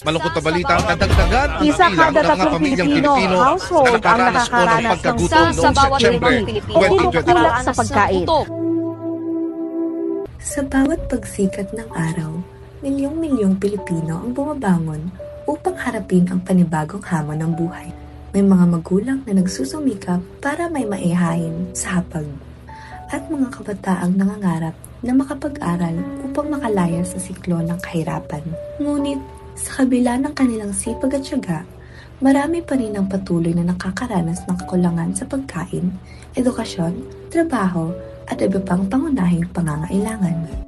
Malungkot na balita ang kadagdagan ang Isa bilang kada ng mga tatlong pamilyang Pilipino Pilipino household na ang nakaranas po ng nakakaranas ng pagkagutom sa noong bawat Setyembre Pilipino o kinukulat sa pagkain. Sa bawat pagsikat ng araw, milyong-milyong Pilipino ang bumabangon upang harapin ang panibagong hamon ng buhay. May mga magulang na nagsusumikap para may maihain sa hapag at mga kabataang nangangarap na makapag-aral upang makalaya sa siklo ng kahirapan. Ngunit, sa kabila ng kanilang sipag at tiyaga, marami pa rin ang patuloy na nakakaranas ng kakulangan sa pagkain, edukasyon, trabaho, at iba pang pangunahing pangangailangan.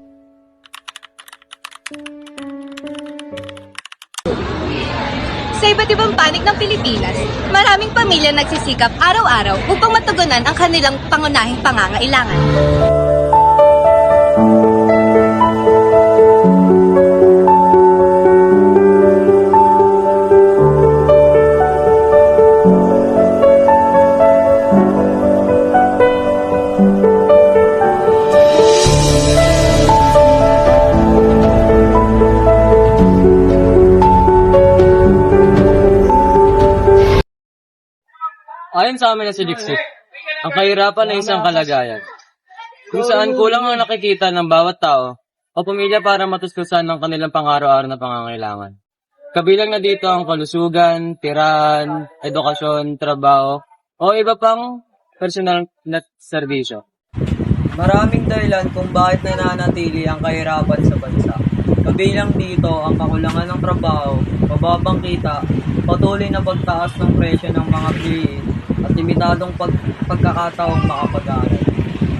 Sa iba't ibang panig ng Pilipinas, maraming pamilya nagsisikap araw-araw upang matugunan ang kanilang pangunahing pangangailangan. Ayon sa amin na si Dixit, ang kahirapan ay isang kalagayan, kung saan kulang ang nakikita ng bawat tao o pamilya para matuskusan ng kanilang pang-araw-araw na pangangailangan. Kabilang na dito ang kalusugan, tirahan, edukasyon, trabaho, o iba pang personal na serbisyo. Maraming dahilan kung bakit nananatili ang kahirapan sa bansa. Kabilang dito ang kakulangan ng trabaho, mababang kita, patuloy na pagtaas ng presyo ng mga bilihin, at limitadong pagkakataong makapag-aral.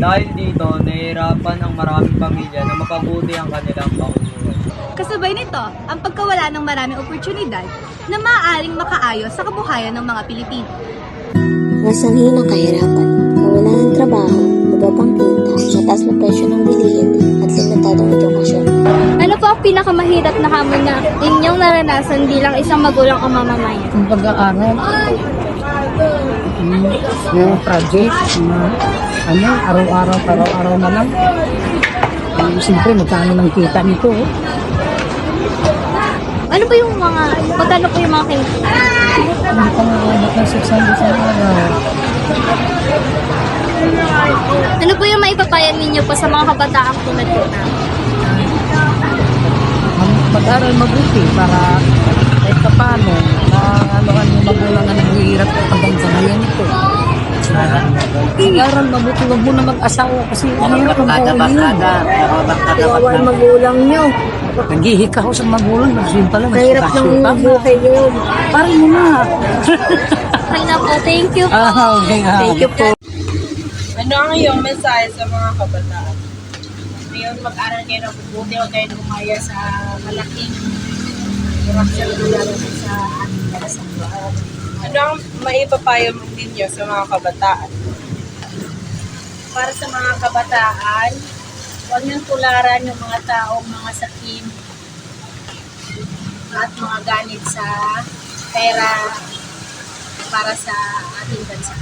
Dahil dito, nahihirapan ang maraming pamilya na mapabuti ang kanilang pamumuhay. Kasabay nito, ang pagkawala ng maraming oportunidad na maaaring makaayos sa kabuhayan ng mga Pilipino. Nasanhi ng kahirapan, kawalan ng trabaho, mababang kita, mataas na presyo ng bilihin, at limitadong edukasyon. Ano po ang pinakamahirap na hamon na inyong naranasan bilang isang magulang o mamamayan? Ang pag-aaral, yung project, araw-araw na lang. Siyempre, magkano ng kita nito. Ano po yung magkano po yung mga kita? Hindi pa nga ng 600 sa araw. Ano po yung maipapayan ninyo po sa mga kabataang tulad po na? Mag-aral mabuti para kahit pa paano ano-ano yung magulang na naghihirap hanggang sa ngayon ito. Mag-aral mabuti, wag mo na mag-asawa kasi mahirap ang buhay niyo. Kawawa ang magulang niyo. Naghihikaw sa magulang, nagsin pala. Mahirap ng buhay niyo. Parang mo na. Okay na po, thank you po. Okay, thank you po. Ano ang iyong mensahe sa mga kabataan? Ngayon, mag-aral kayo ng mabuti, huwag kayo lumaya sa malaking korupsyon na lalabas sa ating bansa. Ano ang maipapayo ninyo sa mga kabataan? Para sa mga kabataan, huwag niyong tularan yung mga taong mga sakim at mga ganit sa pera para sa ating bansa.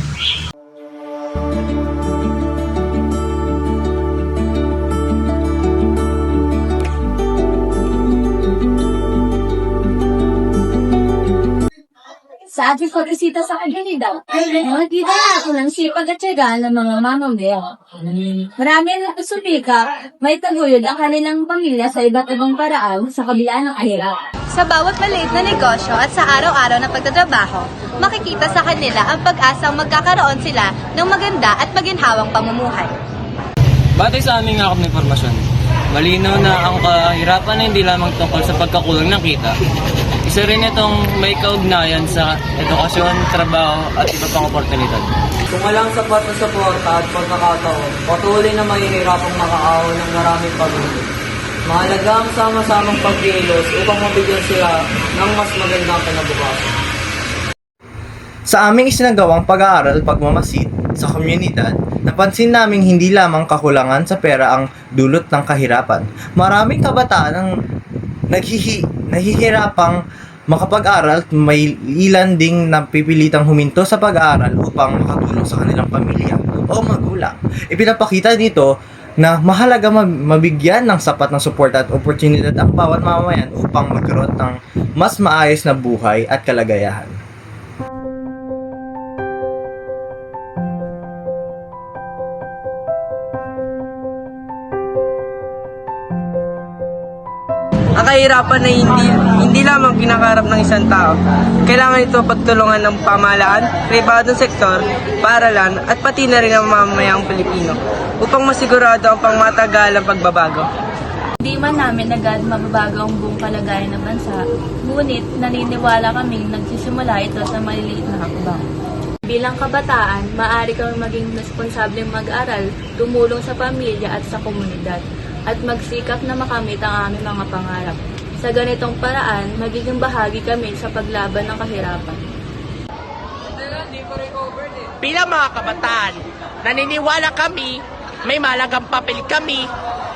Sa ating pagbisita sa komunidad, makikita natin ang sipag at tiyaga ng mga mamamayan. Marami ang sumikap, may taguyod ang kanilang pamilya sa iba't ibang paraan sa kabila ng kahirap. Sa bawat maliit na negosyo at sa araw-araw na pagtatrabaho, makikita sa kanila ang pag-asang magkakaroon sila ng maganda at maginhawang pamumuhay. Batay sa aming akap na impormasyon, malinaw na ang kahirapan ay hindi lamang tungkol sa pagkakulang ng kita. Isa rin itong may kaugnayan sa edukasyon, trabaho at iba pang oportunidad. Kung walang sapat na suporta at pagkakataon, patuloy na mahihirapang makaahon ng maraming pamilya. Mahalaga ang sama-samang pagkilos upang mabigyan sila ng mas magandang kinabukasan. Sa aming isinagawang pag-aaral pagmamasid sa komunidad, napansin naming hindi lamang kakulangan sa pera ang dulot ng kahirapan. Maraming kabataan ang nahihirapang makapag-aral, may ilan ding napipilitang huminto sa pag-aaral upang makatulong sa kanilang pamilya o magulang. Ipinapakita dito na mahalaga mabigyan ng sapat ng suporta at oportunidad ang bawat mamamayan upang magkaroon ng mas maayos na buhay at kalagayahan. Ang kahirapan ay hindi lamang kinakarap ng isang tao. Kailangan ito pagtulungan ng pamahalaan, pribadong sektor, paaralan at pati na rin ang mamamayang Pilipino upang masigurado ang pangmatagalang pagbabago. Hindi man namin agad mababago ang buong kalagayan ng bansa, ngunit naniniwala kaming nagsisimula ito sa maliliit na hakbang. Bilang kabataan, maaari kami maging responsableng mag-aral, tumulong sa pamilya at sa komunidad, at magsikap na makamit ang aming mga pangarap. Sa ganitong paraan, magiging bahagi kami sa paglaban ng kahirapan. Bilang mga kabataan, naniniwala kami, may malagang papel kami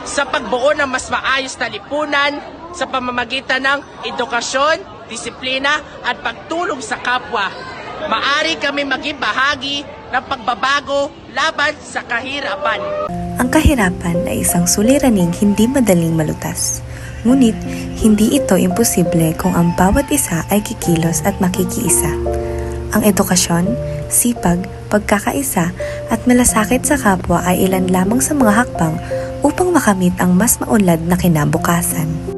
sa pagbuo ng mas maayos na lipunan sa pamamagitan ng edukasyon, disiplina at pagtulong sa kapwa. Maari kami maging bahagi ng pagbabago laban sa kahirapan. Ang kahirapan ay isang suliraning hindi madaling malutas. Ngunit, hindi ito imposible kung ang bawat isa ay kikilos at makikiisa. Ang edukasyon, sipag, pagkakaisa at malasakit sa kapwa ay ilan lamang sa mga hakbang upang makamit ang mas maunlad na kinabukasan.